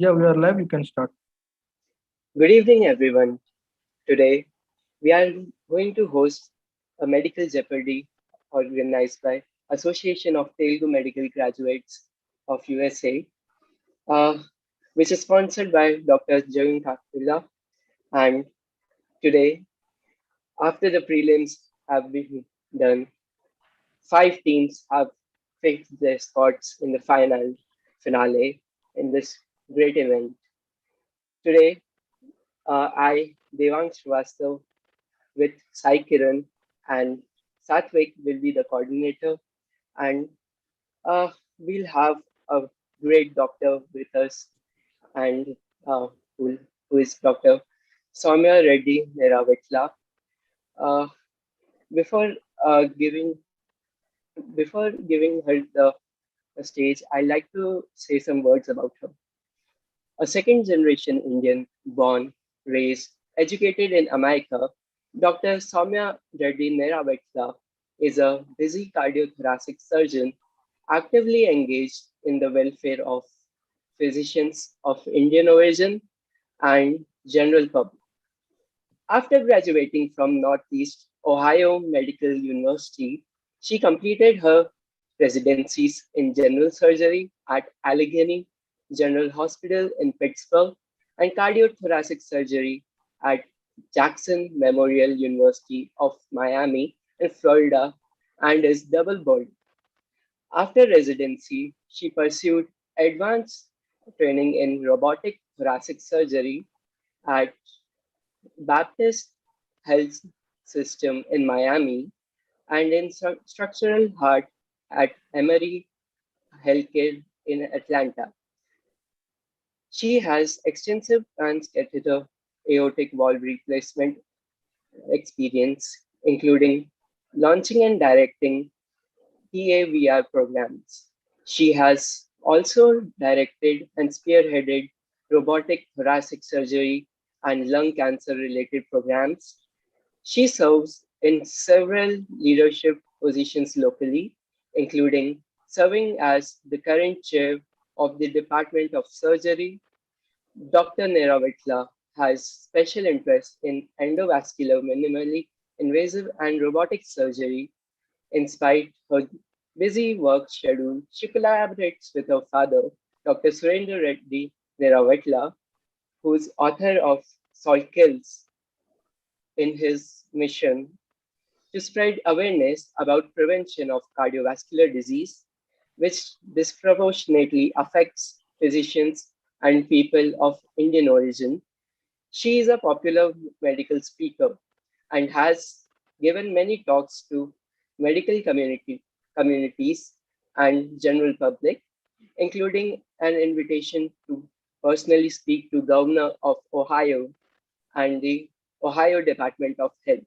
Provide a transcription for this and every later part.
Yeah, we are live. You can start. Good evening, everyone. Today, we are going to host a medical Jeopardy organized by Association of Telugu Medical Graduates of USA, uh, which is sponsored by Dr. Jeopardy. And today, after the prelims have been done, five teams have fixed their spots in the finale in this great event. Today, I, Devang Srivastav, with Sai Kiran and Satvik will be the coordinator, and we'll have a great doctor with us, and who is Dr. Soumya Reddy Neravetla. Uh, before uh, giving before giving her the stage, I'd like to say some words about her. A second generation Indian, born, raised, educated in America, Dr. Soumya Reddy Neravetla is a busy cardiothoracic surgeon actively engaged in the welfare of physicians of Indian origin and general public. After graduating from Northeast Ohio Medical University, she completed her residencies in general surgery at Allegheny General Hospital in Pittsburgh and cardiothoracic surgery at Jackson Memorial University of Miami in Florida and is double board. After residency, she pursued advanced training in robotic thoracic surgery at Baptist Health System in Miami and in structural heart at Emory Healthcare in Atlanta. She has extensive transcatheter aortic valve replacement experience, including launching and directing TAVR programs. She has also directed and spearheaded robotic thoracic surgery and lung cancer related programs. She serves in several leadership positions locally, including serving as the current chair of the Department of Surgery. Dr. Neravetla has special interest in endovascular, minimally invasive, and robotic surgery. In spite her busy work schedule, she collaborates with her father, Dr. Surendra Reddy Neravetla, who is author of Salt Kills, in his mission to spread awareness about prevention of cardiovascular disease, which disproportionately affects physicians and people of Indian origin. She is a popular medical speaker and has given many talks to medical communities and general public, including an invitation to personally speak to Governor of Ohio and the Ohio Department of Health.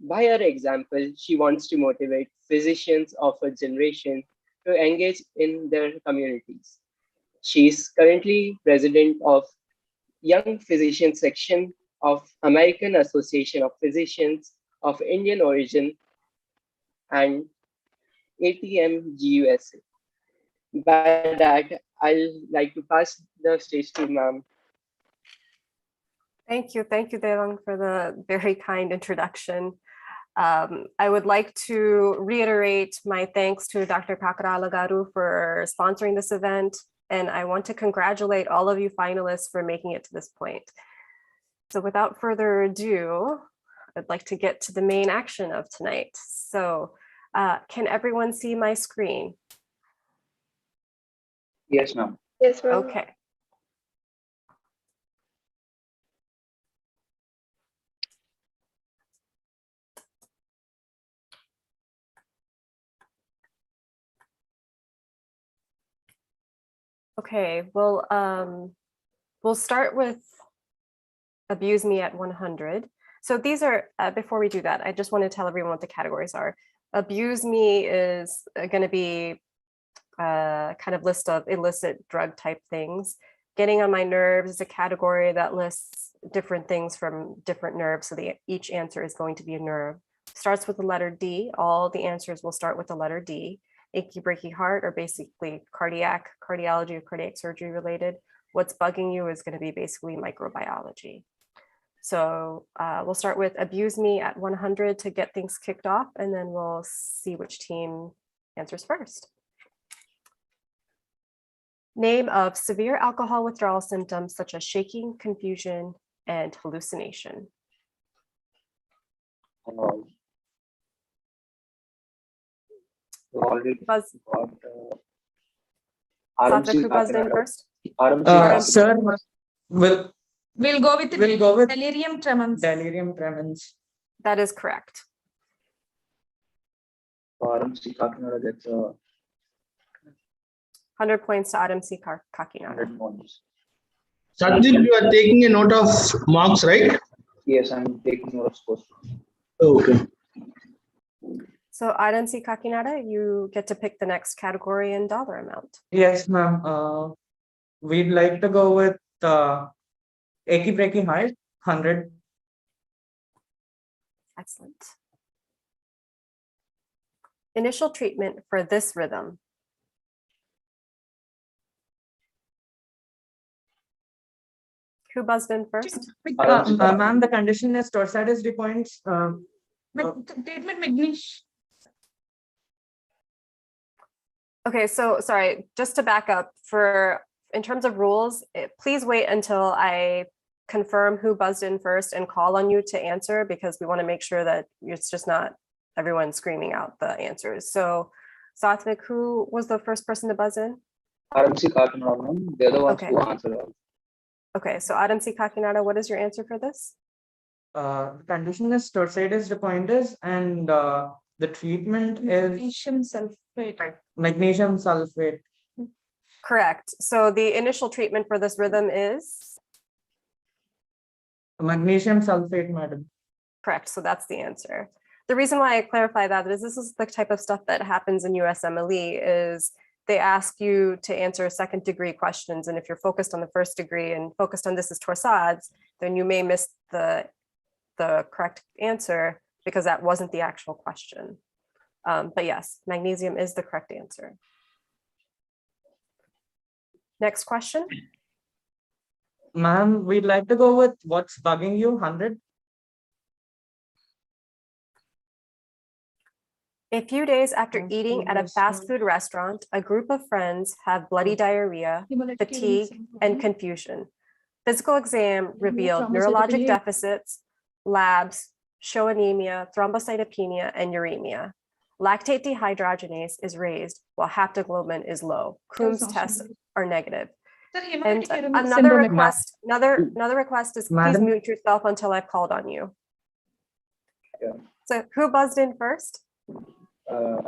By her example, she wants to motivate physicians of her generation to engage in their communities. She is currently president of Young Physician Section of American Association of Physicians of Indian Origin and ATMGUSA. By that, I'll like to pass the stage to ma'am. Thank you, Devang, for the very kind introduction. I would like to reiterate my thanks to Dr. Kakarala Garu for sponsoring this event, and I want to congratulate all of you finalists for making it to this point. So without further ado, I'd like to get to the main action of tonight. So can everyone see my screen? Yes, ma'am. Yes, ma'am. Okay. Okay, well, we'll start with Abuse Me at 100. So these are, before we do that, I just want to tell everyone what the categories are. Abuse Me is going to be a kind of list of illicit drug type things. Getting on My Nerves is a category that lists different things from different nerves. So each answer is going to be a nerve. Starts with the letter D. All the answers will start with the letter D. Achy Breaky Heart are basically cardiology or cardiac surgery related. what's bugging you is going to be basically microbiology. So we'll start with abuse me at 100 to get things kicked off, and then we'll see which team answers first. Name of severe alcohol withdrawal symptoms such as shaking, confusion, and hallucination. Already Buzz. got Satvik, who buzzed in Kakinada. first? Sir, We'll go with delirium tremens. delirium tremens. That is correct. RMC Kakinada gets 100 points to RMC Kakinada. 100 points. Satvik, you are taking a note of marks, right? Yes, I'm taking note of scores. Okay. So RMC Kakinada, you get to pick the next category and dollar amount. Yes, ma'am. We'd like to go with achy breaky heart, 100. Excellent. Initial treatment for this rhythm. Who buzzed in first? Ma'am, the condition is torsades de points. Treatment magnesium. Okay, so sorry, just to back up, in terms of rules, please wait until I confirm who buzzed in first and call on you to answer, because we want to make sure that it's just not everyone screaming out the answers. So Satvik, who was the first person to buzz in? RMC Kakinada, they're the ones Okay. who answer all. Okay, so RMC Kakinada, what is your answer for this? The condition is torsades de points, and the treatment is Magnesium sulfate. magnesium sulfate. Correct. So the initial treatment for this rhythm is? Magnesium sulfate, madam. Correct, so that's the answer. The reason why I clarify that is this is the type of stuff that happens in USMLE is they ask you to answer second degree questions. And if you're focused on the first degree and focused on this is torsades, then you may miss the correct answer because that wasn't the actual question. But yes, magnesium is the correct answer. Next question. Ma'am, we'd like to go with what's bugging you, 100. A few days after Fast eating food at a fast restaurant. food restaurant, a group of friends have bloody diarrhea, fatigue, and confusion. Physical exam revealed neurologic deficits, labs show anemia, thrombocytopenia, and uremia. Lactate dehydrogenase is raised while haptoglobin is low. Coombs tests are negative. And another request is please Madam? mute yourself until I've called on you. Yeah. So who buzzed in first?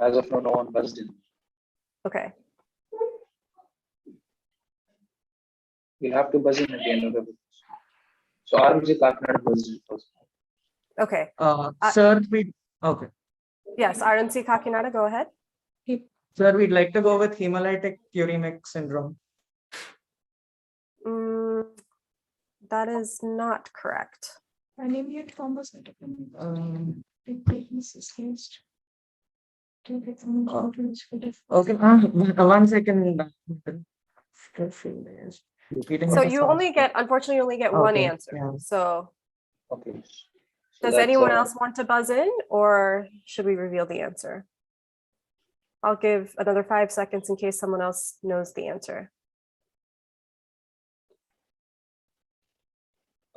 As of now, no one buzzed in. Okay. You'll have to buzz in at the end of the video. So RMC Kakinada buzzed in first. Okay. Sir, okay. Yes, RMC Kakinada, go ahead. Sir, we'd like to go with hemolytic uremic syndrome. That is not correct. Anemia thrombocytopenia. Okay, 1 second. So you only get, unfortunately, you only get one Okay, answer. yeah. So Okay. So does that's, anyone else want to buzz in, or should we reveal the answer? I'll give another 5 seconds in case someone else knows the answer.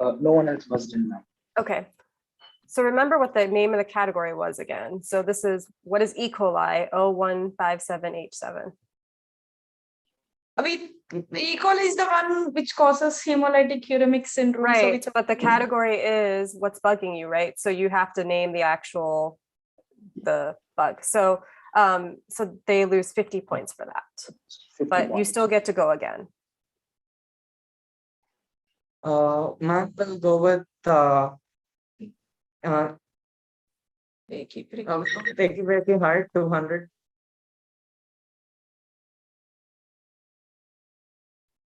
no one else buzzed in now. Okay. So remember what the name of the category was again. So this is, what is E. coli 0157H7? I mean, E. coli is the one which causes hemolytic uremic syndrome. Right, So but the category is what's bugging you, right? So you have to name the bug. So so they lose 50 points for that, 50 but you points. still get to go again. Ma'am, will go with achy breaky heart, 200.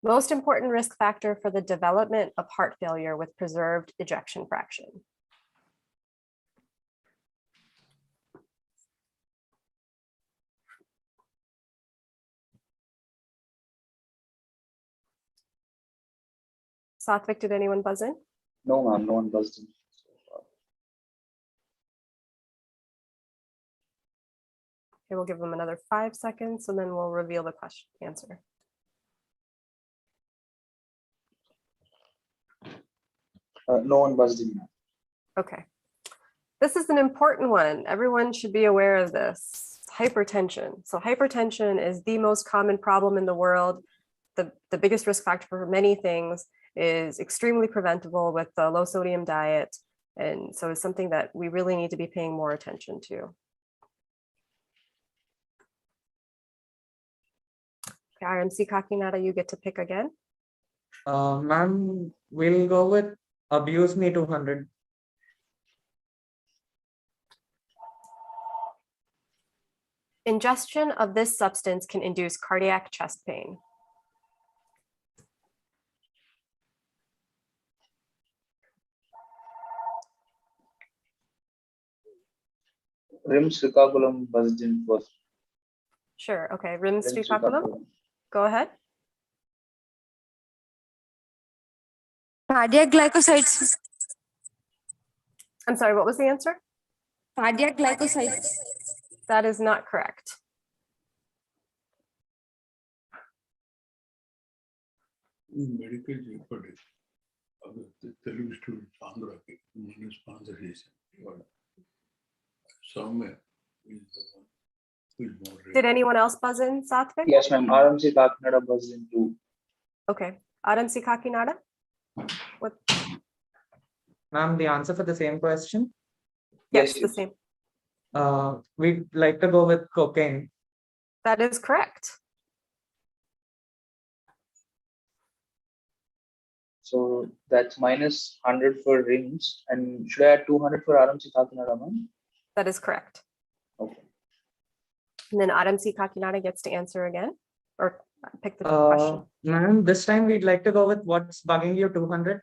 Most important risk factor for the development of heart failure with preserved ejection fraction. Satvik, did anyone buzz in? No, ma'am, no one buzzed in. Okay, we'll give them another 5 seconds and then we'll reveal the question answer. No one buzzed in. Ma'am. Okay. This is an important one. Everyone should be aware of this. Hypertension. So hypertension is the most common problem in the world. The biggest risk factor for many things is extremely preventable with the low sodium diet. And so it's something that we really need to be paying more attention to. Okay, RMC Kakinada, you get to pick again. Ma'am, we'll go with abuse me 200. Ingestion of this substance can induce cardiac chest pain. Rim Srikakulam buzzed in first. Sure, okay, Rim Rim Srikakulam, Srikakulam. go ahead. Cardiac glycosides. I'm sorry, what was the answer? Cardiac glycosides. That is not correct. In medical jeopardy, the Telugu students, Andhra, money sponsor is somewhere is the one who is more. Did anyone else buzz in, Satvik? Yes, ma'am. RMC Kakinada buzzed in too. Okay, RMC Kakinada? What? Ma'am, the answer for the same question. Yes, Yes, the yes. same. We'd like to go with cocaine. That is correct. So that's minus 100 for rings. And should I add 200 for RMC Kakinada, ma'am? That is correct. Okay. And then RMC Kakinada gets to answer again or pick the question. Ma'am, this time we'd like to go with what's bugging you 200.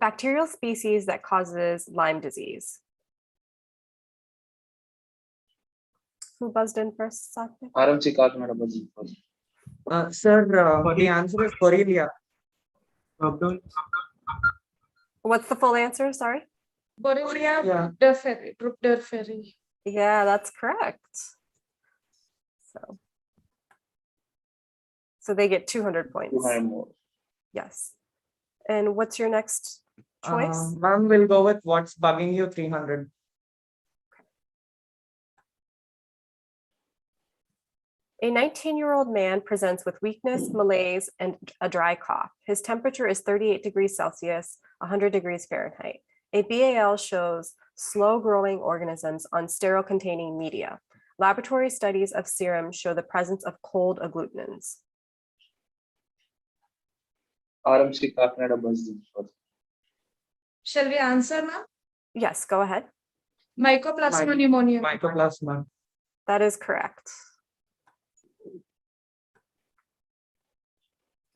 Bacterial species that causes Lyme disease. Who buzzed in first, Satvik? RMC Kakinada buzzed in first. Sir, the answer is Borrelia. What's the full answer? Sorry. Borrelia Yeah. Burgdorferi. Yeah, that's correct. So they get 200 points. 200 more. Yes. And what's your next choice? Ma'am, we'll go with what's bugging you 300. A 19-year-old man presents with weakness, malaise, and a dry cough. His temperature is 38 degrees Celsius, 100 degrees Fahrenheit. A BAL shows slow-growing organisms on sterile-containing media. Laboratory studies of serum show the presence of cold agglutinins. RMC Kakinada buzzed in first. Shall we answer now? Yes, go ahead. Mycoplasma pneumonia. Mycoplasma. That is correct.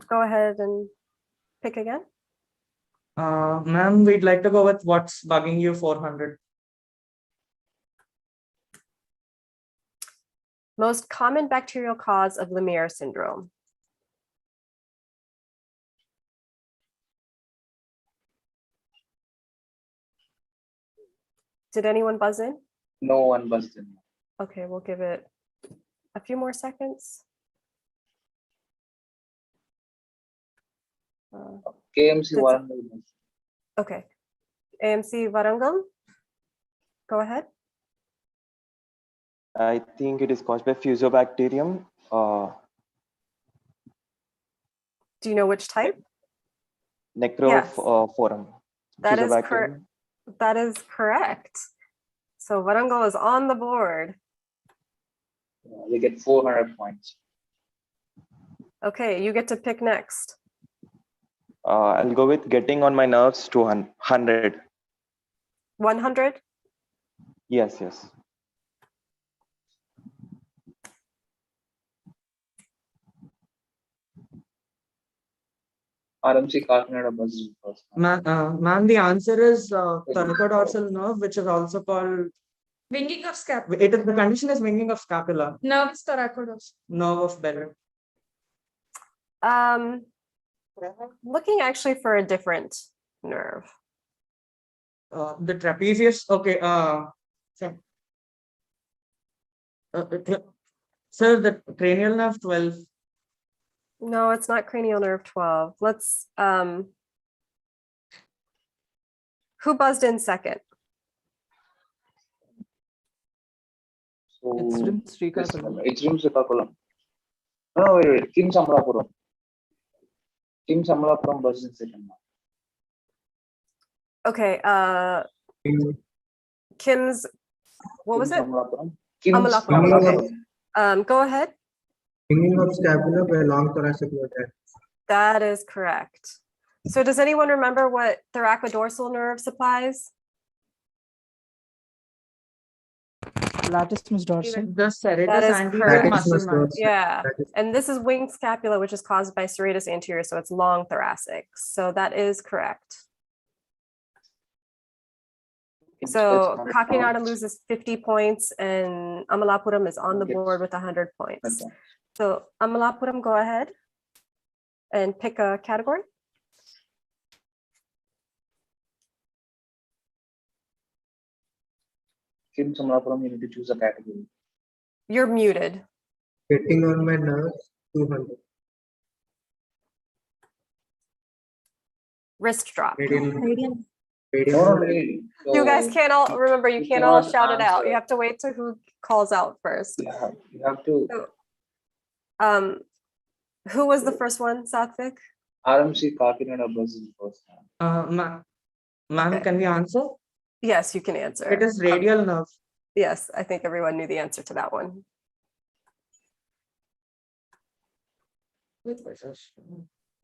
Go ahead and pick again. Ma'am, we'd like to go with what's bugging you 400. Most common bacterial cause of Lemierre syndrome. Did anyone buzz in? No one buzzed in. Okay, we'll give it a few more seconds. KMC That's- Warangal buzzed. Okay, AMC Varangal, go ahead. I think it is caused by Fusobacterium. Do you know which type? Necrophorum. That is Fusobacterium. correct. That is correct. So Varangal is on the board. They get 400 points. Okay, you get to pick next. I'll go with getting on my nerves to 100. 100? Yes, yes. RMC Kakinada buzzed in first. Ma'am, the answer is thoracodorsal nerve, which is also called Winging of scapula. It is the condition is winging of scapula, Nervus thoracoidosis. nerve of Beller. Looking actually for a different nerve. The trapezius. Okay. So, sir, the cranial nerve 12. No, it's not cranial nerve 12. Let's, who buzzed in second? So It's rim this Srikakulam. one, it's rim Srikakulam. No, wait. Kim Samalapuram. Kim Samalapuram was in second. Okay, Kim's, what was it? Samalapuram. Kim Amalapuram, Samalapuram. Go ahead. Winging of scapula by long thoracic vertex. That is correct. So does anyone remember what thoracodorsal nerve supplies? Latissimus dorsi. The serratus That is anterior correct. muscle Latissimus mass. dorsi. Yeah, That is- and this is winged scapula, which is caused by serratus anterior, so it's long thoracic. So that is correct. So Kakinada loses 50 points and Amalapuram is on the Okay. board with 100 points. Okay. So Amalapuram, go ahead and pick a category. Kim Samalapuram, you need to choose a category. You're muted. Getting on my nerves, 200. Wrist drop. Radial. No, really. You guys So can't all, remember, you you can't all cannot shout it out. You answer. have to wait to who calls out first. You have to Um, who was the first one, Satvik? RMC Kakinada was in first time. Ma'am, Okay. can we answer? Yes, you can answer. It is radial nerve. Yes, I think everyone knew the answer to that one.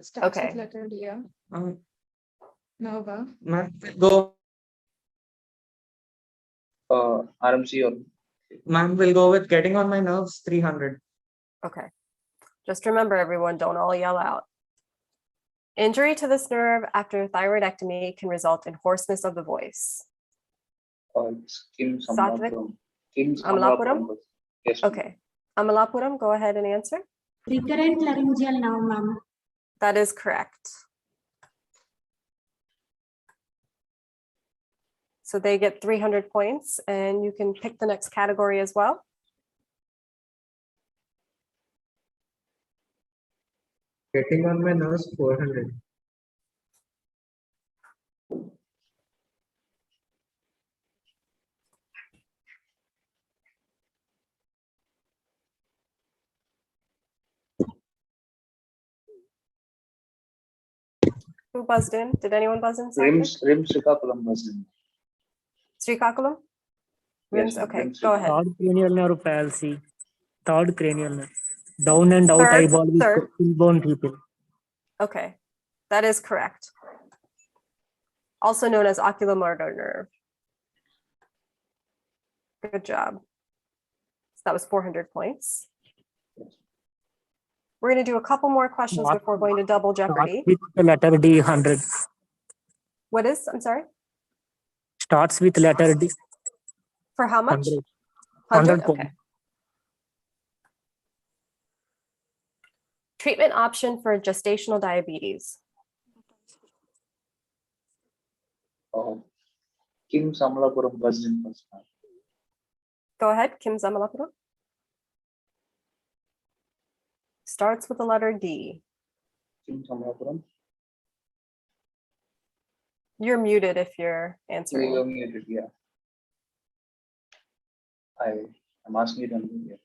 Starts Okay. with letter D. Nova. Ma'am, go. RMC or Ma'am, will go with getting on my nerves 300. Okay. Just remember, everyone, don't all yell out. Injury to this nerve after thyroidectomy can result in hoarseness of the voice. it's Kim Satvik? Samalapuram. Kim Amalapuram? Samalapuram. Yes. ma'am. Okay. Amalapuram, go ahead and answer. Recurrent laryngeal nerve, ma'am. That is correct. So they get 300 points and you can pick the next category as well. Getting on my nerves, 400. Who buzzed in? Did anyone buzz in? Rims Srikakulam was in. Srikakulam? Rims? Yes, Okay, rims go ahead. Third cranial nerve palsy. Third cranial nerve. Down and out Third, eyeball with third. full bone pupil. Okay, that is correct. Also known as oculomotor nerve. Good job. So that was 400 points. We're going to do a couple more questions What? before going to double Jeopardy. With the letter D, 100. What is, I'm sorry, Starts with letter D, for how much? 100. 100? 100 Okay. points. Treatment option for gestational diabetes. Kim Samalapuram was in first time. Go ahead, Kim Zamalapuram. Starts with the letter D. Kim Samalapuram. You're muted if you're You answering. are muted, yeah. I'm asking you to unmute.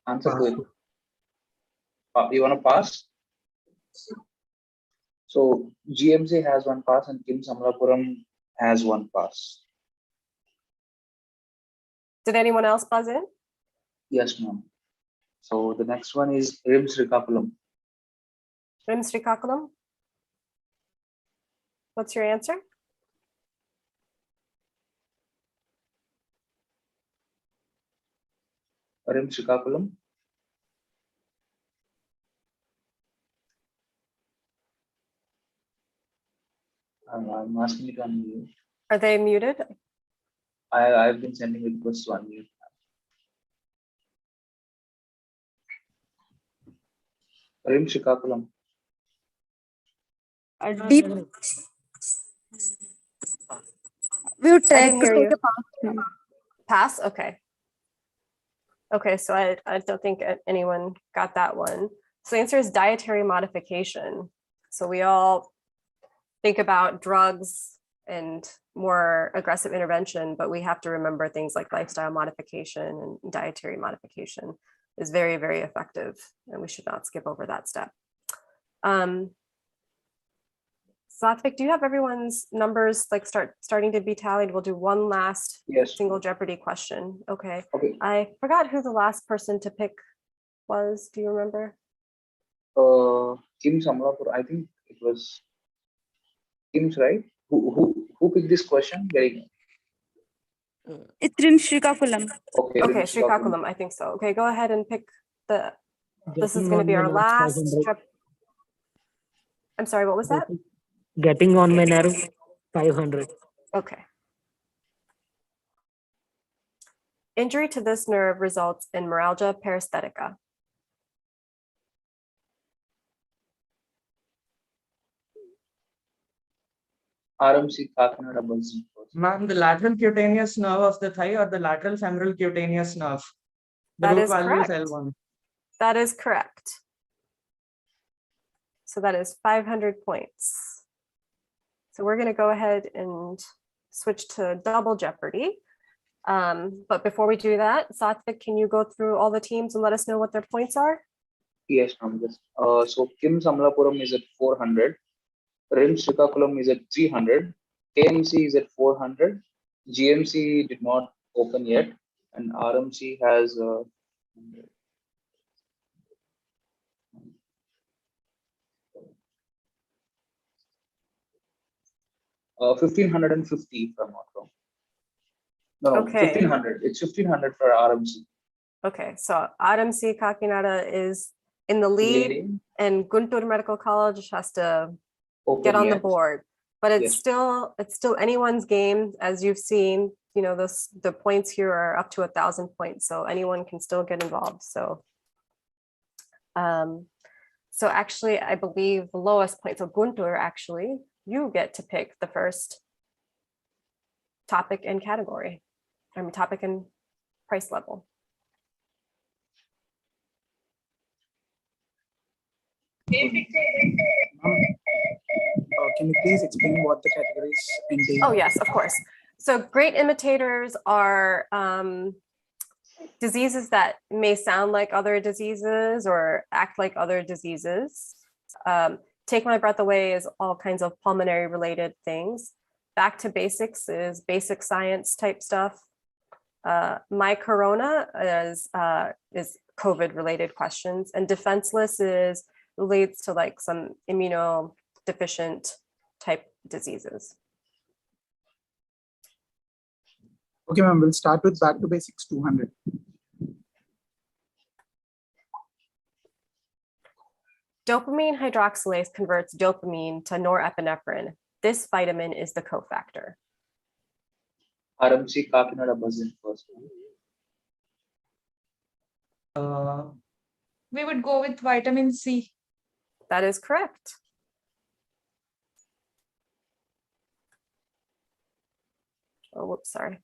Answer to it. You want to pass? So GMC has one pass and Kim Samalapuram has one pass. Did anyone else buzz in? Yes, ma'am. So the next one is Rims Srikakulam. Rim Srikakulam? What's your answer? Rims Srikakulam. I'm asking you to unmute. Are they muted? I've been sending requests to unmute. Rim Shikakulam. Deep. We would I try didn't to hear take you. a pass. Pass? Okay. Okay, so I don't think anyone got that one. So the answer is dietary modification. So we all think about drugs and more aggressive intervention, but we have to remember things like lifestyle modification and dietary modification is very, very effective, and we should not skip over that step. Satvik, do you have everyone's numbers like starting to be tallied? We'll do one last single Jeopardy question. Okay. I forgot who the last person to pick was. Do you remember? Kim Samlapur. I think it was Kim's, right? Who picked this question? Very. It's Rim Srikakulam. Okay. Okay, Srikakulam, I think so. Okay, go ahead and pick the. This is going to be our last. I'm sorry, what was that? Getting on my nerve, 500. Okay. Injury to this nerve results in neuralgia paresthetica. RMC Kakinada Buzzing. Ma'am, the lateral cutaneous nerve of the thigh or the lateral femoral cutaneous nerve? The That root is value is correct. L1. That is correct. So that is 500 points. So we're going to go ahead and switch to double Jeopardy. But before we do that, Satvik, can you go through all the teams and let us know what their points are? Yes, ma'am. So Kim Samlapuram is at 400. Rim Srikakulam is at 300. KMC is at 400. GMC did not open yet. And RMC has 1550, if I'm not wrong. No, Okay. 1500. It's 1500 for RMC. Okay, so RMC Kakinada is in the lead, and Guntur Medical College has to get on the board. But it's still anyone's game, as you've seen. You know, the points here are up to 1,000 points, so anyone can still get involved. So, so actually, I believe the lowest point. So Guntur, actually, you get to pick the first topic and category. I mean, topic and price level. Can you please explain what the categories entail? Oh, yes, of course. So great imitators are diseases that may sound like other diseases or act like other diseases. Take My Breath Away is all kinds of pulmonary related things. Back to Basics is basic science type stuff. My Corona is COVID related questions, and Defenseless relates to like some immunodeficient type diseases. Okay, ma'am, we'll start with Back to Basics 200. Dopamine hydroxylase converts dopamine to norepinephrine. This vitamin is the cofactor. RMC Kakinada Buzzing first. We would go with vitamin C. That is correct. Oh, whoops, sorry.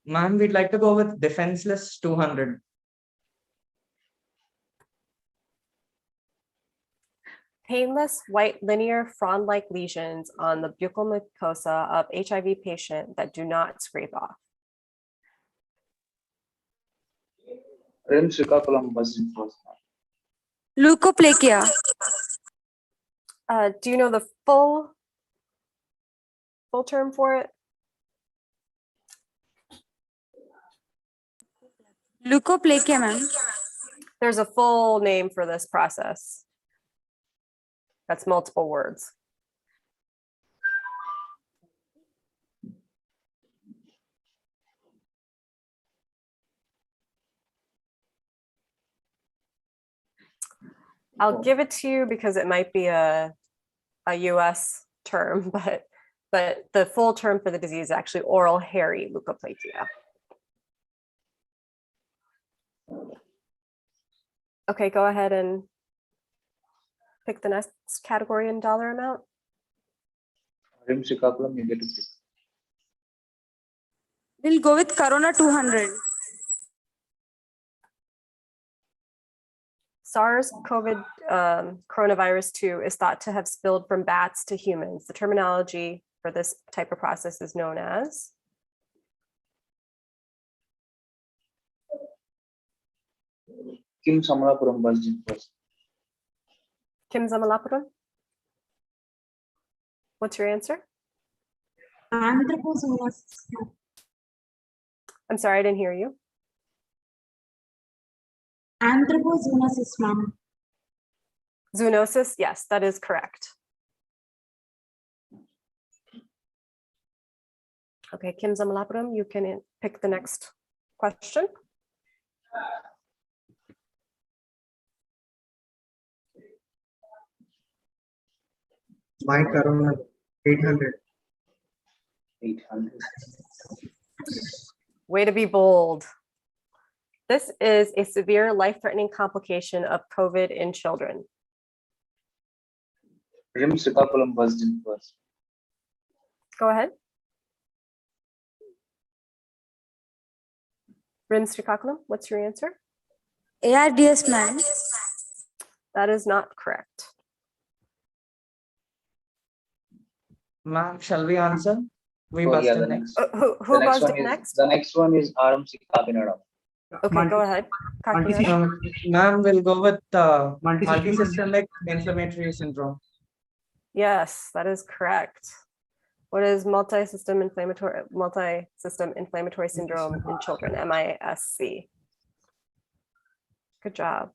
Ma'am, we'd like to go with Defenseless 200. Painless white linear frond-like lesions on the buccal mucosa of HIV patient that do not scrape off. Rim Srikakulam Buzzing first. Leukoplakia. Do you know the full term for it? Leukoplakia, ma'am. There's a full name for this process. That's multiple words. I'll give it to you because it might be a US term, but the full term for the disease is actually oral hairy leukoplakia. Okay, go ahead and pick the next category in dollar amount. Rim Srikakulam, you get to pick. We'll go with Corona 200. SARS-CoV coronavirus 2 is thought to have spilled from bats to humans. The terminology for this type of process is known as? Kim Samalapuram buzzed in first. Kim Zamalapuram? What's your answer? Anthropozoonosis. I'm sorry, I didn't hear you. Anthropozoonosis, ma'am. Zoonosis, yes, that is correct. Okay, Kim Zamalapuram, you can pick the next question. My Corona 800. 800. Way to be bold. This is a severe life-threatening complication of COVID in children. Rim Srikakulam buzzed in first. Go ahead. Rim Srikakulam, what's your answer? ARDS, ma'am. That is not correct. Ma'am, shall we answer? We Oh, buzzed yeah, in the next. Who buzzed in next? The next one is RMC Kakinada. Okay, go ahead. Kakinada. Ma'am, we'll go with Multisystem. multisystemic inflammatory syndrome. Yes, that is correct. What is multi-system inflammatory syndrome in children, MISC? Good job.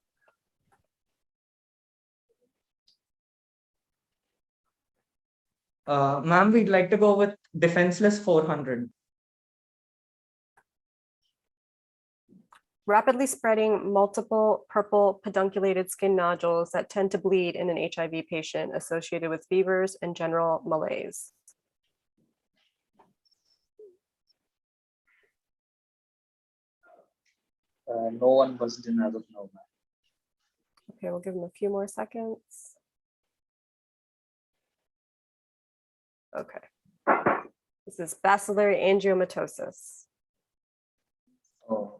Ma'am, we'd like to go with defenseless 400. Rapidly spreading multiple purple pedunculated skin nodules that tend to bleed in an HIV patient associated with fevers and general malaise. No one buzzed in as of now. Okay, we'll give them a few more seconds. Okay. This is bacillary angiomatosis. Oh.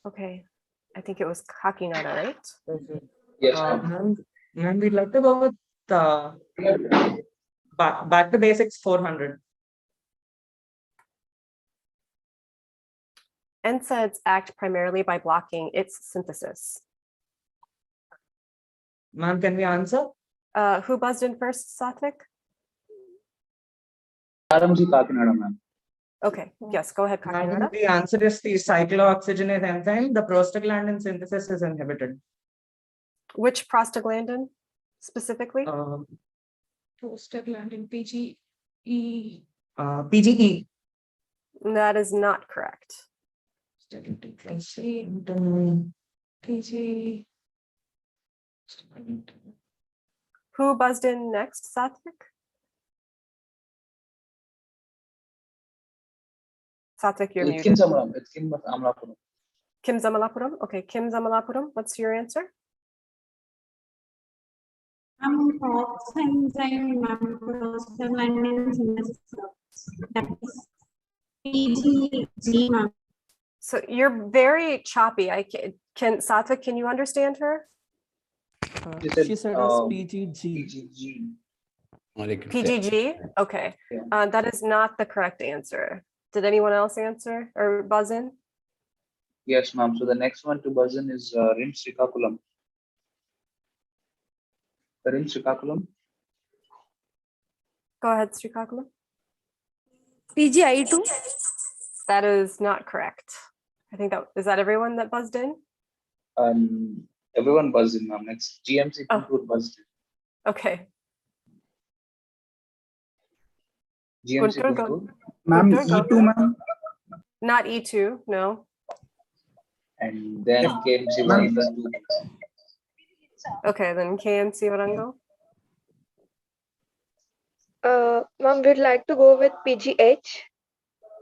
Okay, I think it was Kakinada, right? Yes, Ma'am, we'd like to go with back to basics 400. NSAIDs act primarily by blocking its synthesis. Ma'am, can we answer? Who buzzed in first, Satvik? RMC Kakinada, ma'am. Okay, yes, go ahead, Kakinada. Ma'am, the answer is the cyclooxygenase enzyme. The prostaglandin synthesis is inhibited. Which prostaglandin specifically? Prostaglandin PGE. PGE. That is not correct. PGE. Who buzzed in next, Satvik? Satvik, you're It's Kim muted. Samalam. It's Kim Amalapuram. Kim Zamalapuram. Okay, Kim Zamalapuram, what's your answer? COX enzyme, prostaglandin synthesis. That is PGG, ma'am. So you're very choppy. Can Satvik, can you understand her? She said as PGG. PGG? Okay. Yeah. That is not the correct answer. Did anyone else answer or buzz in? Yes, ma'am. So the next one to buzz in is Rim Srikakulam. Rim Srikakulam. Go ahead, Srikakulam. PGI2. That is not correct. I think is that everyone that buzzed in? Everyone buzzed in, ma'am. Next, GMC Guntur buzzed in. Okay. GMC Guntur, go. Guntur. Ma'am, Guntur, go. E2, ma'am. Not E2, no. And then KMC 1 plus 2. Okay, then KMC Varango. Ma'am, we'd like to go with PGH.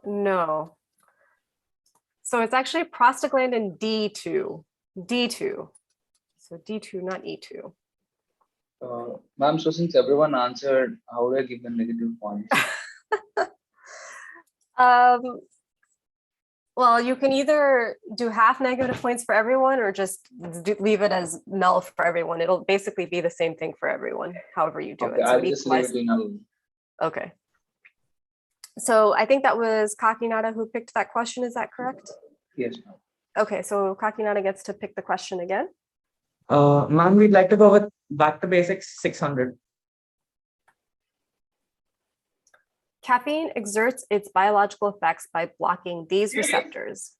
No. So it's actually prostaglandin D2. D2. So D2, not E2. Ma'am, so since everyone answered, how do I give them negative points? Well, you can either do half negative points for everyone or just leave it as null for everyone. It'll basically be the same thing for everyone, however you do Okay, it. So I'll just leave it in null. Okay. So I think that was Kakinada who picked that question. Is that correct? Yes, ma'am. Okay, so Kakinada gets to pick the question again. Ma'am, we'd like to go with back to basics 600. Caffeine exerts its biological effects by blocking these receptors.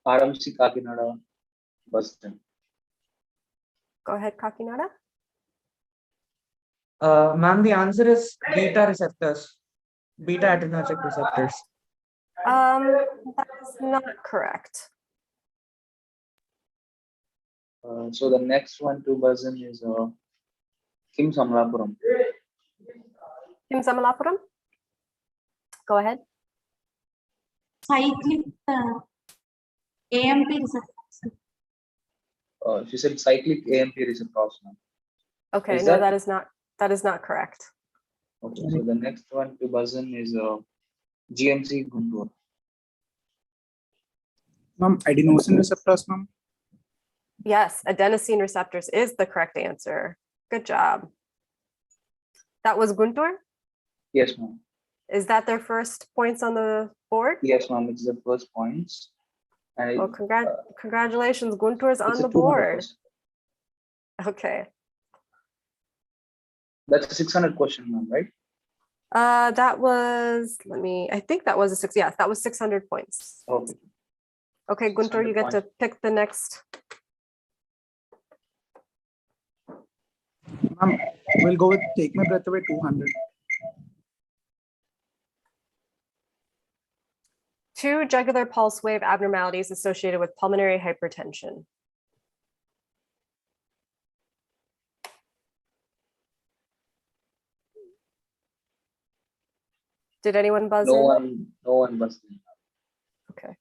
RMC Kakinada, Boston. Go ahead, Kakinada. Ma'am, the answer is beta receptors, beta adrenergic receptors. That is not correct. So the next one to buzz in is Kim Samalapuram. Kim Samalapuram? Go ahead. Cyclic AMP receptors. She said cyclic AMP receptors. Okay, Is no, that- that is not correct. Okay, so the next one to buzz in is GMC Guntur. Ma'am, adenosine receptors, ma'am. Yes, adenosine receptors is the correct answer. Good job. That was Guntur? Yes, ma'am. Is that their first points on the board? Yes, ma'am. It's the first points. And Well, congratulations, Guntur's on it's a the 200 board. question. Okay. That's a 600 question, ma'am, right? That was, I think that was yes, that was 600 points. Okay. Okay, Guntur, you get to pick the next. Ma'am, we'll go with Take My Breath Away 200. Two jugular pulse wave abnormalities associated with pulmonary hypertension. Did anyone buzz No in? one buzzed in. Okay,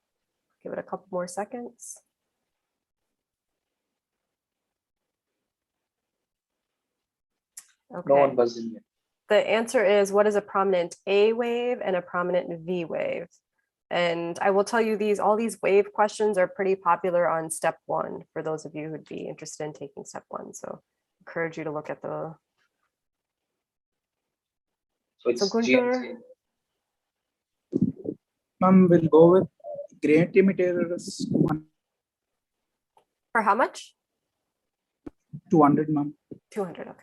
give it a couple more seconds. Okay. No one buzzed in yet. The answer is, what is a prominent A wave and a prominent V wave? And I will tell you all these wave questions are pretty popular on step 1 for those of you who'd be interested in taking step 1. So encourage you to look at the. So it's GMC. Ma'am, we'll go with gradient imitators 200. For how much? 200, ma'am. 200, okay.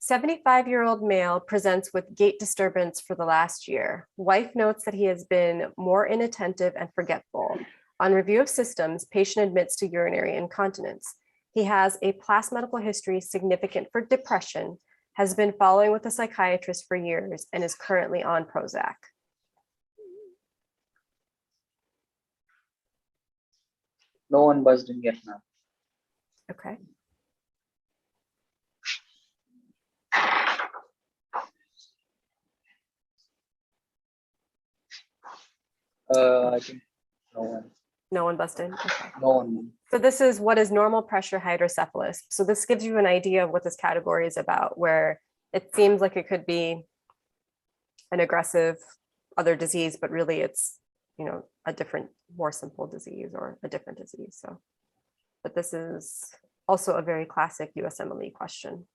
75-year-old male presents with gait disturbance for the last year. Wife notes that he has been more inattentive and forgetful. On review of systems, patient admits to urinary incontinence. He has a past medical history significant for depression, has been following with a psychiatrist for years, and is currently on Prozac. No one buzzed in yet, ma'am. Okay. I think no one. No one busted. Okay. No one. So this is what is normal pressure hydrocephalus. So this gives you an idea of what this category is about, where it seems like it could be an aggressive other disease, but really it's, a different, more simple disease or a different disease. So, but this is also a very classic USMLE question.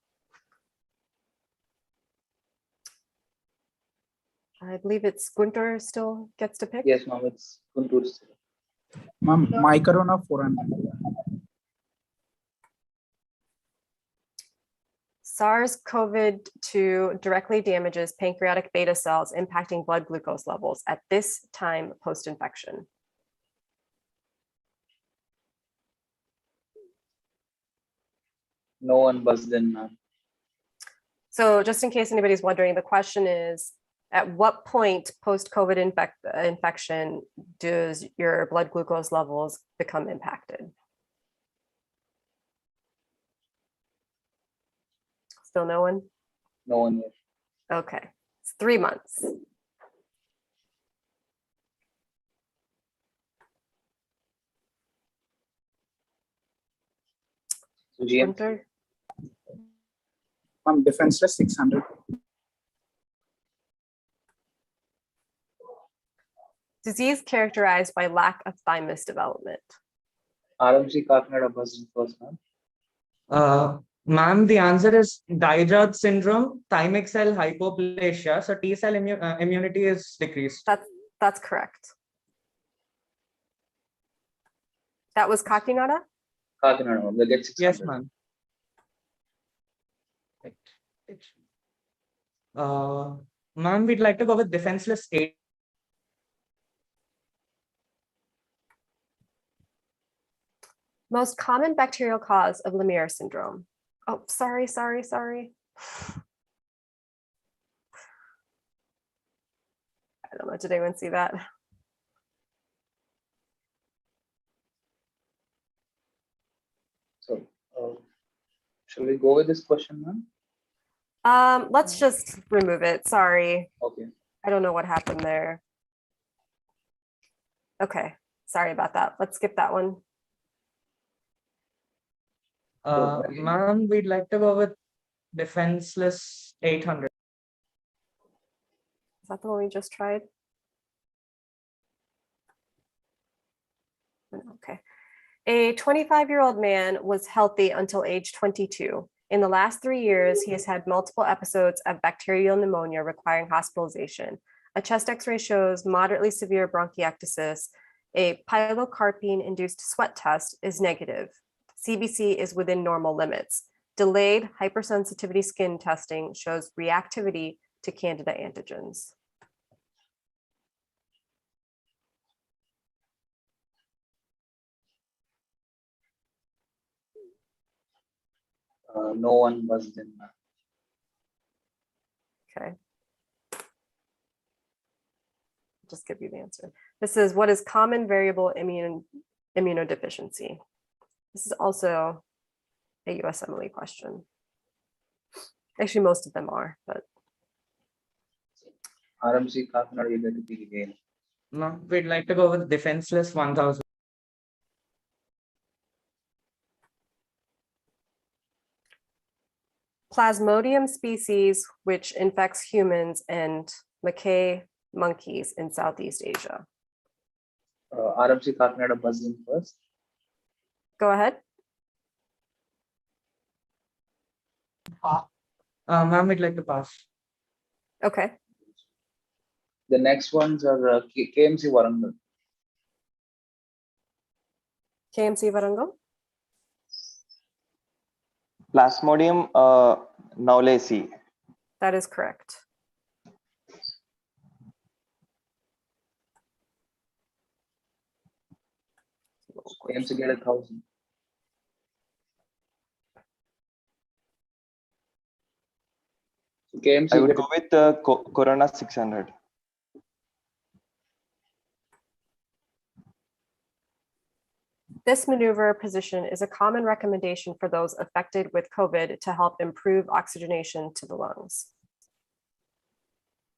I believe it's Guntur still gets to pick. Yes, ma'am. It's Guntur still. Ma'am, My Corona 400. SARS-CoV-2 directly damages pancreatic beta cells, impacting blood glucose levels at this time post-infection. No one buzzed in, ma'am. So just in case anybody's wondering, the question is, At what point post-COVID infection does your blood glucose levels become impacted? Still no one? No one yet. Okay, it's 3 months. So GMC. Winter? I'm defenseless 600. Disease characterized by lack of thymus development. RMC Kakinada buzzing first, ma'am. Ma'am, the answer is Dietrich syndrome, thymic cell hypoplasia. So T cell immunity is decreased. That's correct. That was Kakinada? Kakinada, ma'am. They get 600. Yes, ma'am. Ma'am, we'd like to go with defenseless 8. Most common bacterial cause of Lemierre syndrome. Oh, sorry. I don't know, did anyone see that? So, shall we go with this question, ma'am? Let's just remove it, sorry. Okay. I don't know what happened there. Okay, sorry about that. Let's skip that one. Ma'am, we'd like to go with defenseless 800. Is that the one we just tried? Okay. A 25-year-old man was healthy until age 22. In the last 3 years, he has had multiple episodes of bacterial pneumonia requiring hospitalization. A chest x-ray shows moderately severe bronchiectasis. A pilocarpine-induced sweat test is negative. CBC is within normal limits. Delayed hypersensitivity skin testing shows reactivity to Candida antigens. No one buzzed in, ma'am. Okay. Just give you the answer. This is what is common variable immunodeficiency. This is also a USMLE question. Actually, most of them are, but. RMC Kakinada, you get to pick again. No, we'd like to go with defenseless 1000. Plasmodium species, which infects humans and macaque monkeys in Southeast Asia. RMC Kakinada buzzing first. Go ahead. Ma'am, we'd like to pass. Okay. The next ones are KMC Warangal. KMC Varangal? Plasmodium knowlesi. That is correct. KMC get 1000. So KMC I would go with Corona 600. This maneuver position is a common recommendation for those affected with COVID to help improve oxygenation to the lungs.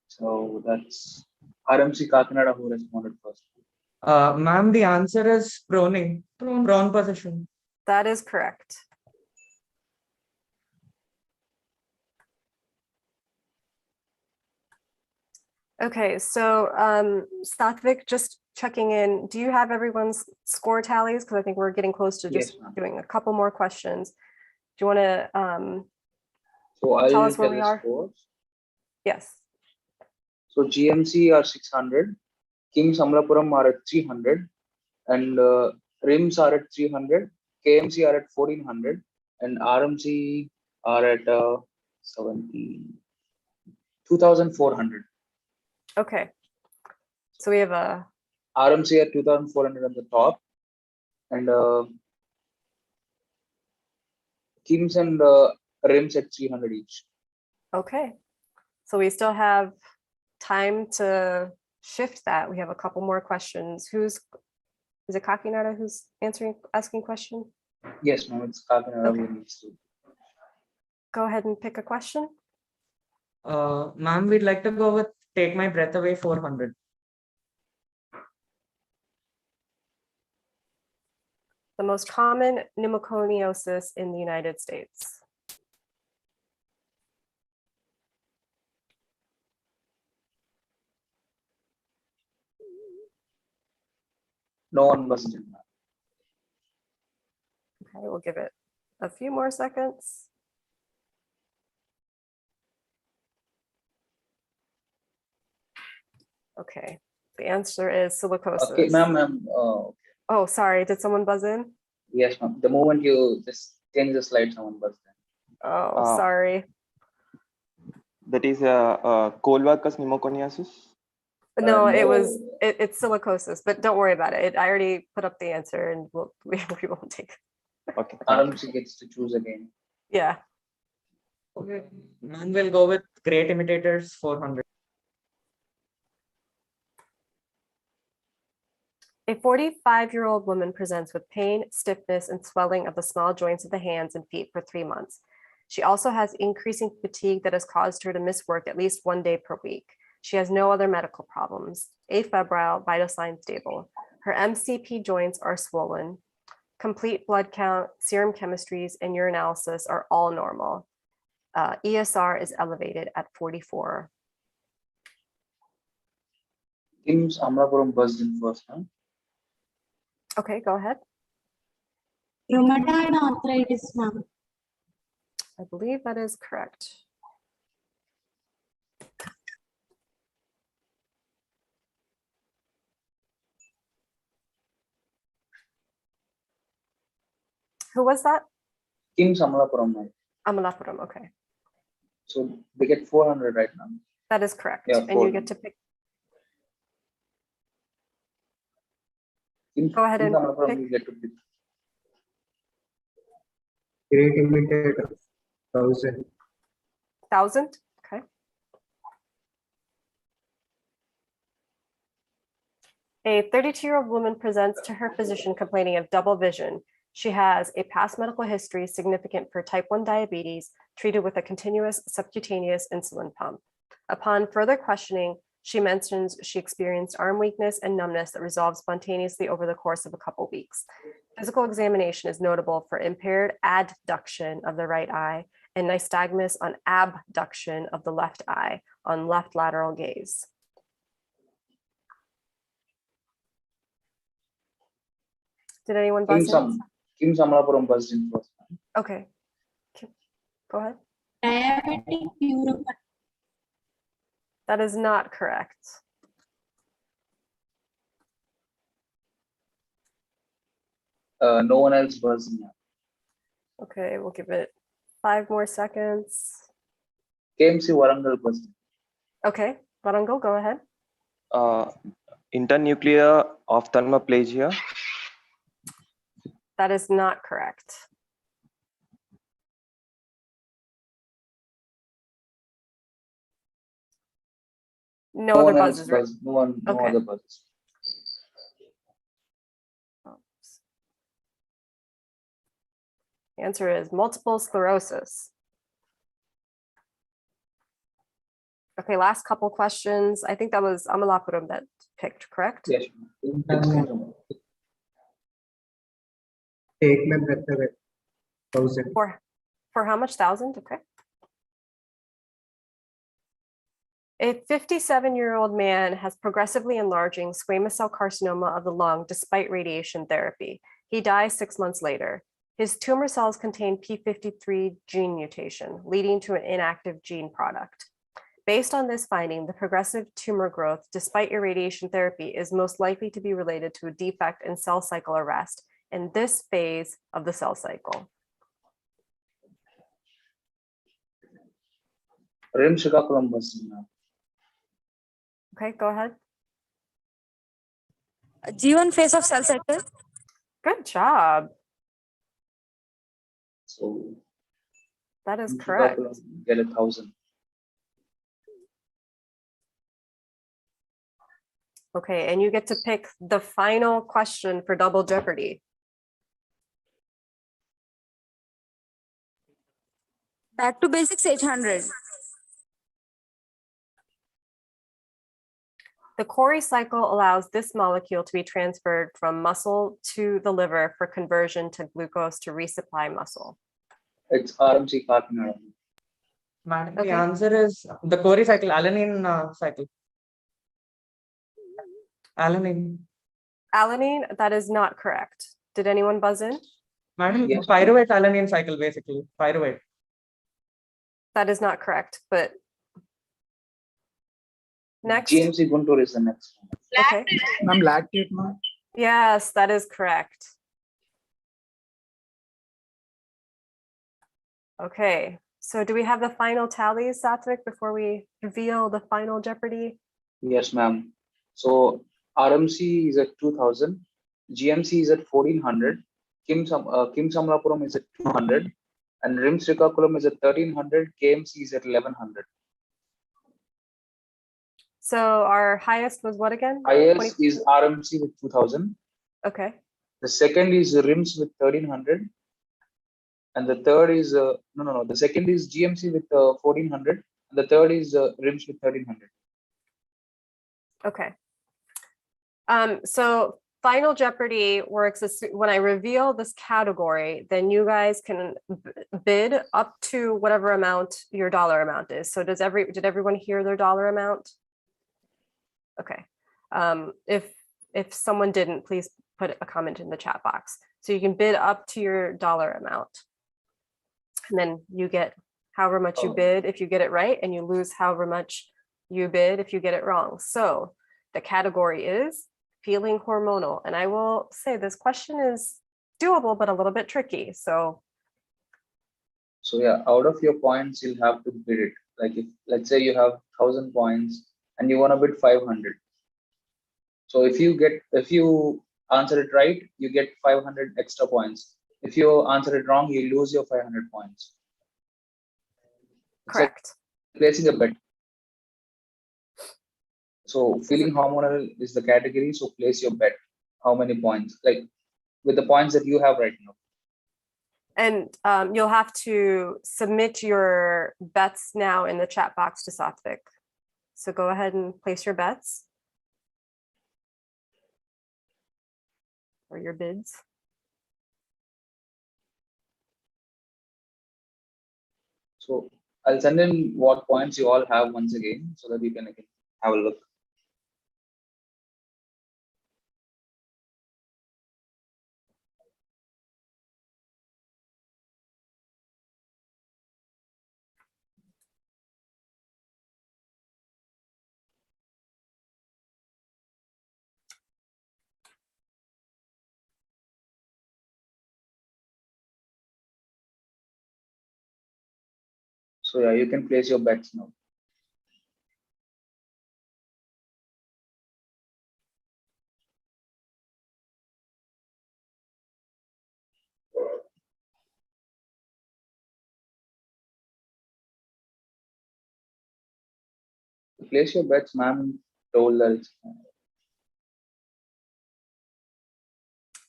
So that's RMC Kakinada who responded first. Ma'am, the answer is prone position. That is correct. Okay, so Satvik, just checking in, do you have everyone's score tallies? Because I think we're getting close to just doing a couple more questions. Do you want to tell us where we are? Scores. Yes. So GMC are 600, KIMS Amlapuram are at 300, and RIMS are at 300, KMC are at 1400, and RMC are at 2400. Okay. So we have a RMC at 2400 on the top, and KIMS and RIMS at 300 each. okay. So we still have time to shift that. We have a couple more questions. Is it Kakinada who's asking question? Yes, ma'am, it's Kakinada Okay. who needs to. Go ahead and pick a question. Ma'am, we'd like to go with Take My Breath Away 400. The most common pneumoconiosis in the United States. No one was in, ma'am. Okay, we'll give it a few more seconds. Okay, the answer is silicosis. Okay, ma'am. Oh, sorry, did someone buzz in? Yes, ma'am. The moment you just change the slide, someone buzzed in. Oh, sorry. That is Colvacus pneumoconiasis. No, no. it's silicosis, but don't worry about it. I already put up the answer and we won't take. Okay. RMC gets to choose again. Yeah. Okay, ma'am, we'll go with Great Imitators 400. A 45-year-old woman presents with pain, stiffness, and swelling of the small joints of the hands and feet for 3 months. She also has increasing fatigue that has caused her to miss work at least 1 day per week. She has no other medical problems. Afebrile, vital signs stable. Her MCP joints are swollen. Complete blood count, serum chemistries, and urinalysis are all normal. ESR is elevated at 44. Kim's Amlapuram buzzed in first, huh? Okay, go ahead. Rheumatoid arthritis, ma'am. I believe that is correct. Who was that? Kim's Amlapuram, right? Amalapuram, okay. So they get 400 right now. That is correct. Yeah, And you 400. get to pick. Kim's Go ahead and Amlapuram, pick. you get to pick. Great Imitator 1000. 1,000, okay. A 32-year-old woman presents to her physician complaining of double vision. She has a past medical history significant for type 1 diabetes, treated with a continuous subcutaneous insulin pump. Upon further questioning, she mentions she experienced arm weakness and numbness that resolved spontaneously over the course of a couple weeks. Physical examination is notable for impaired adduction of the right eye and nystagmus on abduction of the left eye on left lateral gaze. Did anyone buzz in? Kim's Amlapuram buzzed in first. Okay, go ahead. Diabetic neuropathy. That is not correct. No one else buzzed in. Okay, we'll give it 5 more seconds. KMC Warangal buzzed in. Okay, Varangal, go ahead. Internuclear ophthalmoplegia. That is not correct. No other buzzes, right? No Okay. other buzzes. The answer is multiple sclerosis. Okay, last couple questions. I think that was Amalapuram that picked, correct? Yes. Take My Breath Away 1000. For how much? 1,000? Okay. A 57-year-old man has progressively enlarging squamous cell carcinoma of the lung despite radiation therapy. He dies 6 months later. His tumor cells contain p53 gene mutation, leading to an inactive gene product. Based on this finding, the progressive tumor growth, despite irradiation therapy, is most likely to be related to a defect in cell cycle arrest in this phase of the cell cycle. Rim Shikakulam buzzed in. Okay, go ahead. G1 phase of cell cycle. Good job. So that is Rim correct. Shikakulam get 1,000. Okay, and you get to pick the final question for Double Jeopardy. Back to basics 800. The Cori cycle allows this molecule to be transferred from muscle to the liver for conversion to glucose to resupply muscle. It's RMC Kakinada. Madam, Okay. the answer is the Cori cycle, alanine cycle. Alanine. Alanine, that is not correct. Did anyone buzz in? Madam, Yes. pyruvate alanine cycle basically. Pyruvate. That is not correct, but next. GMC Guntur is the next one. Okay. Ma'am, lactate, ma'am. Yes, that is correct. Okay, so do we have the final tallies, Satvik, before we reveal the final Jeopardy? Yes, ma'am. So RMC is at 2000, GMC is at 1400, Kim Samlapuram is at 200, and RIMS Srikakulam is at 1300, KMC is at 1100. So our highest was what again? Highest is RMC with 2000. Okay. The second is RIMS with 1300. And the third is, the second is GMC with 1400. And the third is RIMS with 1300. Okay. So Final Jeopardy works as when I reveal this category, then you guys can bid up to whatever amount your dollar amount is. So did everyone hear their dollar amount? Okay. If someone didn't, please put a comment in the chat box. So you can bid up to your dollar amount. And then you get however much you bid if you get it right, and you lose however much you bid if you get it wrong. So the category is feeling hormonal. And I will say this question is doable, but a little bit tricky. So yeah, out of your points, you'll have to bid it. Like if, let's say you have 1000 points and you want to bid 500. So if you answer it right, you get 500 extra points. If you answer it wrong, you lose your 500 points. correct. Like placing a bet. So feeling hormonal is the category. So place your bet. How many points? Like with the points that you have right now. And you'll have to submit your bets now in the chat box to Satvik. So go ahead and place your bets. Or your bids. So I'll send in what points you all have once again so that you can again have a look. So yeah, you can place your bets now. Place your bets, ma'am. Told us.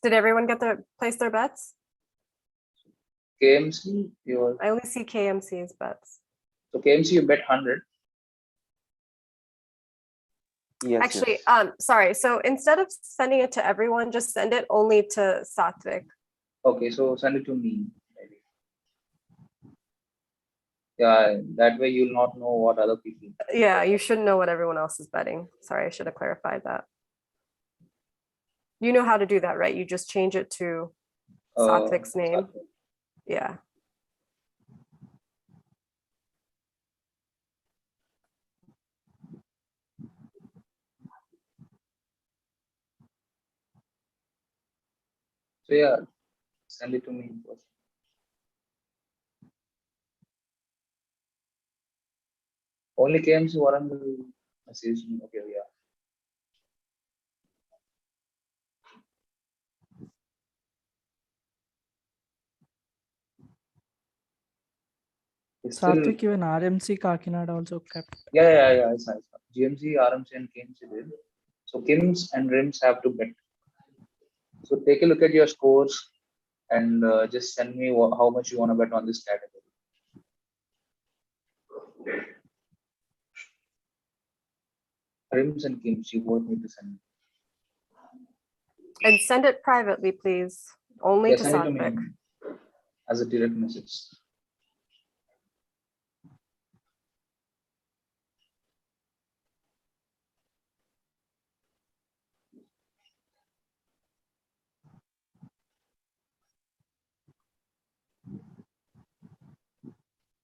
Did everyone get their place their bets? KMC, I only see KMC's bets. So KMC, you bet 100. Yes. Actually, yes. sorry. So instead of sending it to everyone, just send it only to Satvik. Okay, so send it to me. Maybe. Yeah, that way you'll not know what other people. Yeah, you shouldn't know what everyone else is betting. Sorry, I should have clarified that. You know how to do that, right? You just change it to Satvik's name. Satvik. Yeah. So yeah, send it to me first. Only KMC Warangal message me. Okay, yeah. It's still, Satvik, even RMC Kakinada also kept. yeah. I saw. GMC, RMC, and KMC did. So Kims and Rims have to bet. So take a look at your scores and just send me how much you want to bet on this category. Rims and Kims, you both need to send me. And send it privately, please. Only Yeah, to send it to Satvik. me as a direct message.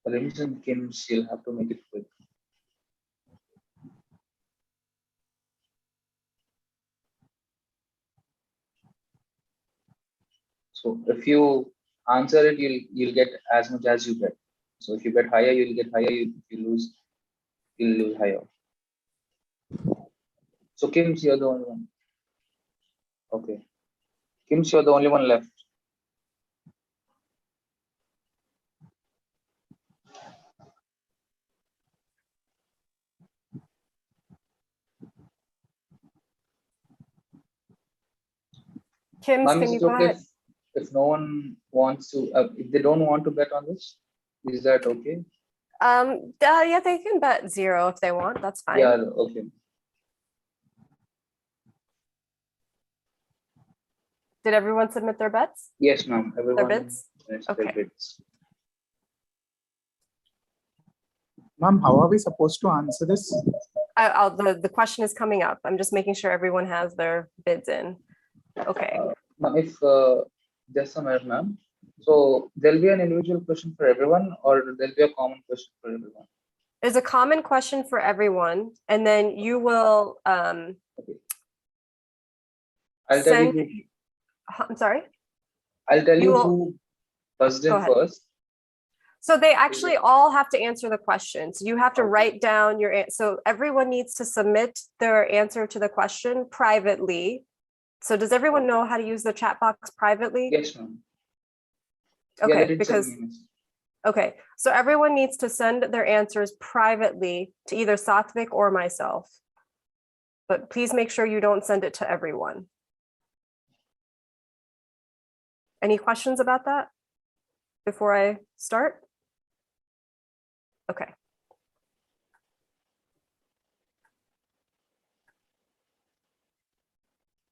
Rims and Kims, you'll have to make it quick. So if you answer it, you'll get as much as you bet. So if you bet higher, you'll get higher. If you lose, you'll lose higher. So Kims, you're the only one. Okay. Kims, you're the only one left. Kims, Ma'am, can is you it go okay ahead? if no one wants to, if they don't want to bet on this? Is that okay? Yeah, they can bet 0 if they want. That's fine. Yeah, okay. Did everyone submit their bets? Yes, ma'am. Their Everyone. bids? Yes, Okay. their bids. Ma'am, how are we supposed to answer this? The question is coming up. I'm just making sure everyone has their bids in. Okay. Ma'am, if just a minute, ma'am. So there'll be an individual question for everyone, or there'll be a common question for everyone. There's a common question for everyone, and then you will I'll tell send. you I'm sorry. I'll tell you will- who buzzed Go in ahead. first. So they actually all have to answer the questions. You have to write down your answer. So everyone needs to submit their answer to the question privately. So does everyone know how to use the chat box privately? Yes, ma'am. Okay, Yeah, they did send because me. okay, so everyone needs to send their answers privately to either Satvik or myself. But please make sure you don't send it to everyone. Any questions about that before I start? Okay.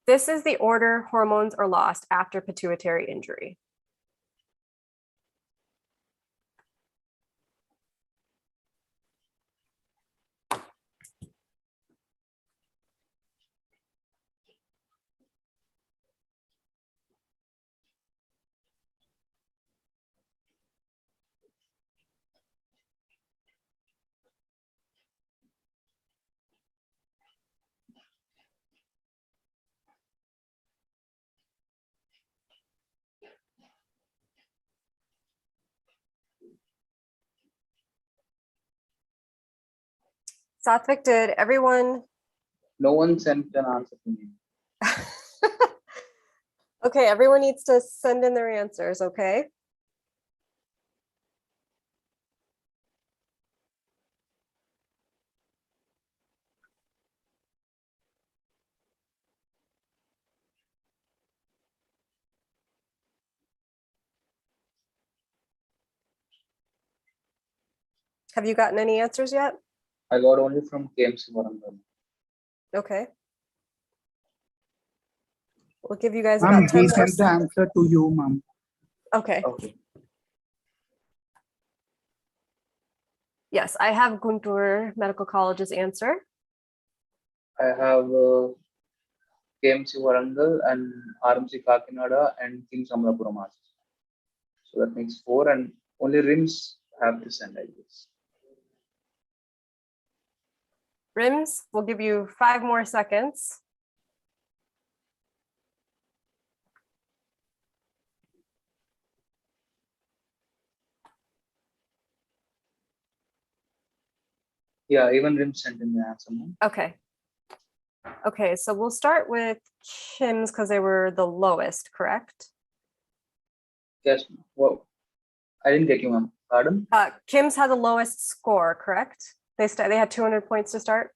This is the order hormones are lost after pituitary injury. Satvik, did everyone? No one sent an answer to me. Okay, everyone needs to send in their answers, okay? Have you gotten any answers yet? I got only from GAIMS. Okay. We'll give you guys Ma'am, about 10 we more sent the seconds. answer to you, ma'am. Okay. Okay. Yes, I have Guntur Medical College's answer. I have KMC Warangal and RMC Kakinada and Team Samalapuram. So that makes 4, and only Rims have to send, I guess. Rims, we'll give you 5 more seconds. Yeah, even Rims sent in the answer. Okay. Okay, so we'll start with Kim's because they were the lowest, correct? Yes. Well, I didn't get you, ma'am. Pardon? Kim's had the lowest score, correct? They had 200 points to start.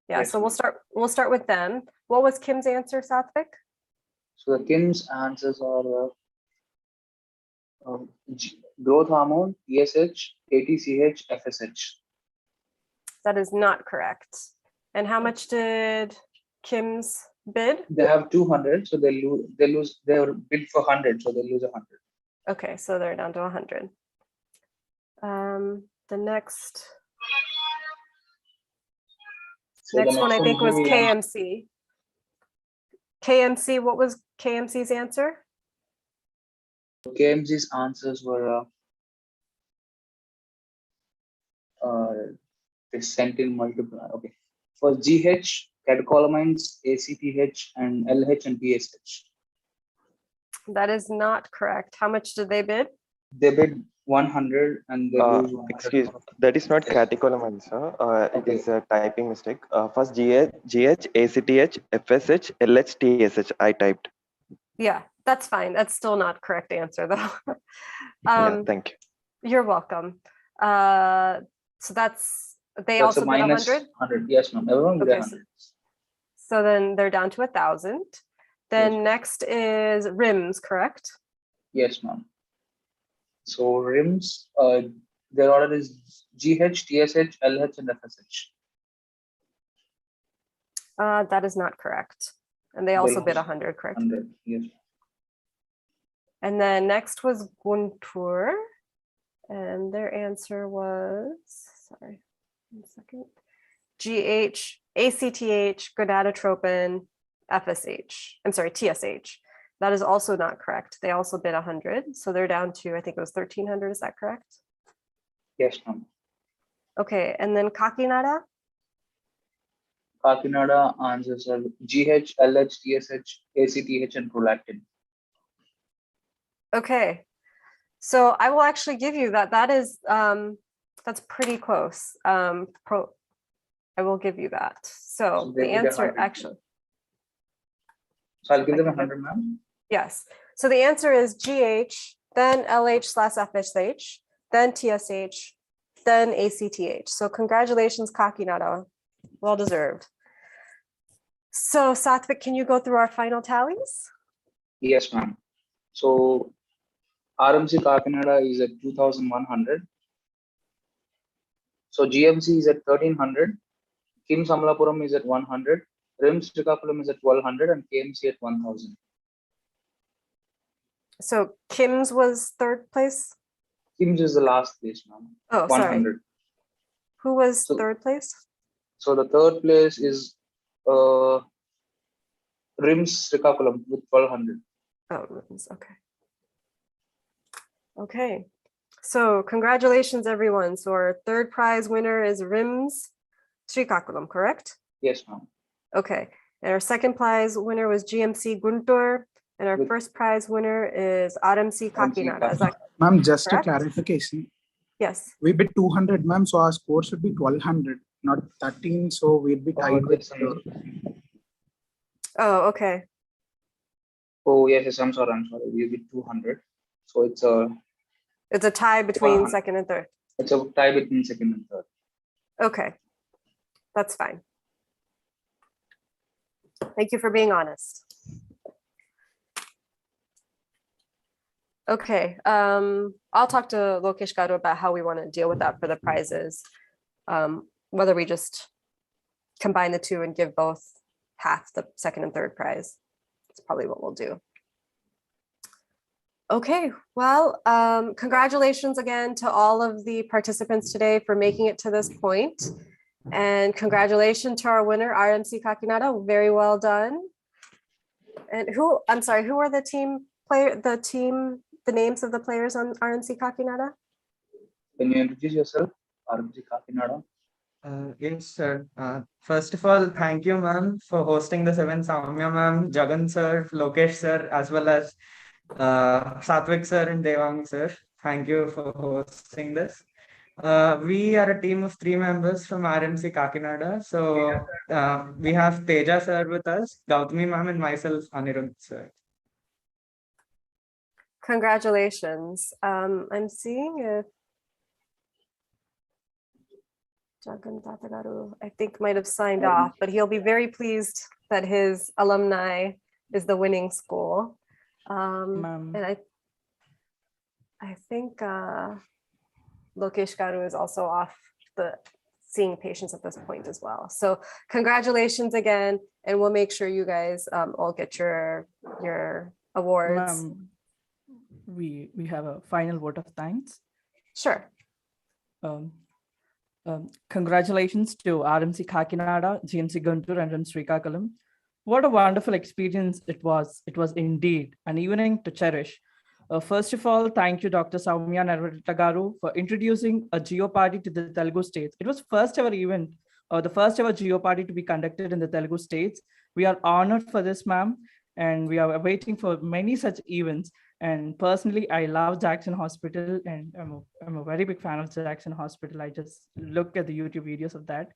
Yeah, Yes, so ma'am. we'll start with them. What was Kim's answer, Satvik? So the Kim's answers are growth hormone, TSH, ATCH, FSH. That is not correct. And how much did Kim's bid? They have 200, so they lose. They are bid for 100, so they lose 100. Okay, so they're down to 100. The next So the one I think was will be KMC. KMC, what was KMC's answer? KMG's answers were they sent in multiple. Okay, for GH, catecholamines, ACTH, and LH and PSH. That is not correct. How much did they bid? They bid 100 and they lose 100. Excuse, that is not catecholamines, sir. It is a typing mistake. First GH, ACTH, FSH, LH, TSH. I typed. Yeah, that's fine. That's still not correct answer though. Yeah, thank you. You're welcome. So that's they That's also a bid minus 100. 100. Yes, ma'am. Everyone bid Okay, 100. so then they're down to 1,000. Then next is RIMS, correct? Yes, ma'am. So RIMS, their order is GH, TSH, LH, and FSH. That is not correct. And they also bid 100, correct? 100, yes. And then next was Guntur, and their answer was, sorry, 1 second, GH, ACTH, gonadotropin, FSH. I'm sorry, TSH. That is also not correct. They also bid 100, so they're down to, I think it was 1,300. Is that correct? Yes, ma'am. Okay, and then Kakinada. Kakinada answers are GH, LH, TSH, ACTH, and prolactin. Okay, so I will actually give you that. That is that's pretty close. I will give you that. So they the bid answer 100. actually. So I'll give them 100, ma'am. Yes. So the answer is GH, then LH/FSH, then TSH, then ACTH. So congratulations, Kakinada. Well deserved. So Satvik, can you go through our final tallies? Yes, ma'am. So RMC Kakinada is at 2,100. So GMC is at 1,300. KIMS Amalapuram is at 100. RIMS Srikakulam is at 1,200 and KMC at 1,000. So Kim's was third place. KIMS is the last place, ma'am. Oh, 100. sorry. Who was third place? So the third place is RIMS Srikakulam with 1,200. Oh, RIMS, okay. Okay. So congratulations, everyone. So our third prize winner is RIMS Srikakulam, correct? Yes, ma'am. Okay. And our second prize winner was GMC Guntur. And our first prize winner is RMC Kakinada. Is that Ma'am, just correct? a clarification. Yes. We bid 200, ma'am, so our score should be 1,200, not 13. So we'll be tied with. Oh, okay. Oh, yes, I'm sorry. We bid 200. So it's a tie between second and third. It's a tie between second and third. Okay. That's fine. Thank you for being honest. Okay, I'll talk to Lokesh Garu about how we want to deal with that for the prizes. Whether we just combine the two and give both half the second and third prize. That's probably what we'll do. Okay, well, congratulations again to all of the participants today for making it to this point. And congratulations to our winner, RMC Kakinada. Very well done. And I'm sorry, who are the names of the players on RMC Kakinada? Can you introduce yourself, RMC Kakinada? Yes, sir. First of all, thank you, ma'am, for hosting this event. Soumya, ma'am, Jagan, sir, Lokesh, sir, as well as Satvik, sir, and Devang, sir. Thank you for hosting this. We are a team of 3 members from RMC Kakinada. So we have Teja, sir, with us, Gautami, ma'am, and myself, Anirudh, sir. Congratulations. I'm seeing if Jagan Tatagaru, I think might have signed off, but he'll be very pleased that his alumni is the winning school. And I think Lokesh Garu is also off seeing patients at this point as well. So congratulations again, and we'll make sure you guys all get your awards. We have a final vote of thanks. Sure. Congratulations to RMC Kakinada, GMC Guntur, and RIMS Srikakulam. What a wonderful experience it was. It was indeed an evening to cherish. First of all, thank you, Dr. Soumya Narvatagaru, for introducing a Jeopardy to the Telugu states. It was first ever event, or the first ever Jeopardy to be conducted in the Telugu states. We are honored for this, ma'am, and we are waiting for many such events. And personally, I love Jackson Hospital, and I'm a very big fan of Jackson Hospital. I just look at the YouTube videos of that.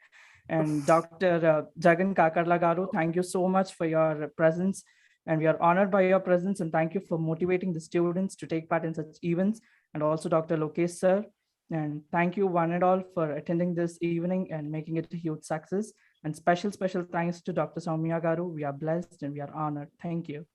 And Dr. Jagan Kakarla Garu, thank you so much for your presence. And we are honored by your presence, and thank you for motivating the students to take part in such events. And also Dr. Lokesh sir, and thank you one and all for attending this evening and making it a huge success. And special thanks to Dr. Soumya Garu. We are blessed and we are honored. Thank you.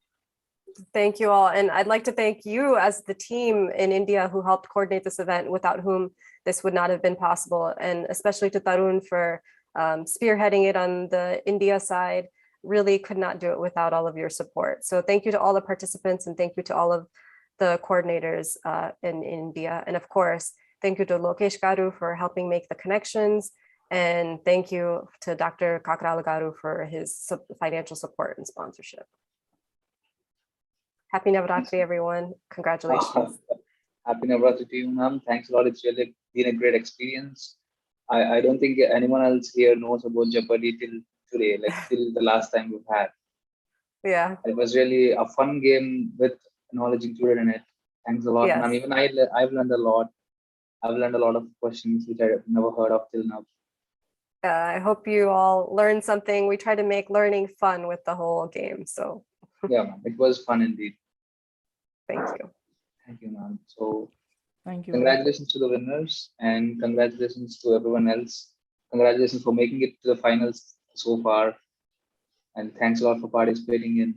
Thank you all. And I'd like to thank you as the team in India who helped coordinate this event, without whom this would not have been possible. And especially to Tarun for spearheading it on the India side. Really could not do it without all of your support. So thank you to all the participants, and thank you to all of the coordinators in India. And of course, thank you to Lokesh Garu for helping make the connections. And thank you to Dr. Kakrala Garu for his financial support and sponsorship. Happy Navaratri, everyone. Congratulations. Happy Navaratri to you, ma'am. Thanks a lot. It's really been a great experience. I don't think anyone else here knows about Jeopardy till today, like till the last time we've had. Yeah. It was really a fun game with knowledge included in it. Thanks a lot, Yes. ma'am. Even I've learned a lot. I've learned a lot of questions which I've never heard of till now. I hope you all learned something. We try to make learning fun with the whole game. So Yeah, ma'am. It was fun indeed. thank you. Thank you, ma'am. So thank you. Congratulations to the winners, and congratulations to everyone else. Congratulations for making it to the finals so far. And thanks a lot for participating in.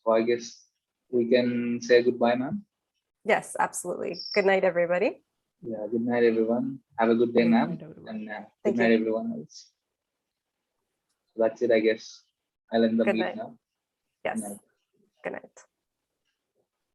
So I guess we can say goodbye, ma'am. Yes, absolutely. Good night, everybody. Yeah, good night, everyone. Have a good day, ma'am. And good night, everyone else. So that's it, I guess. I'll end the Good meet night. now. Yes. Good night. Good night.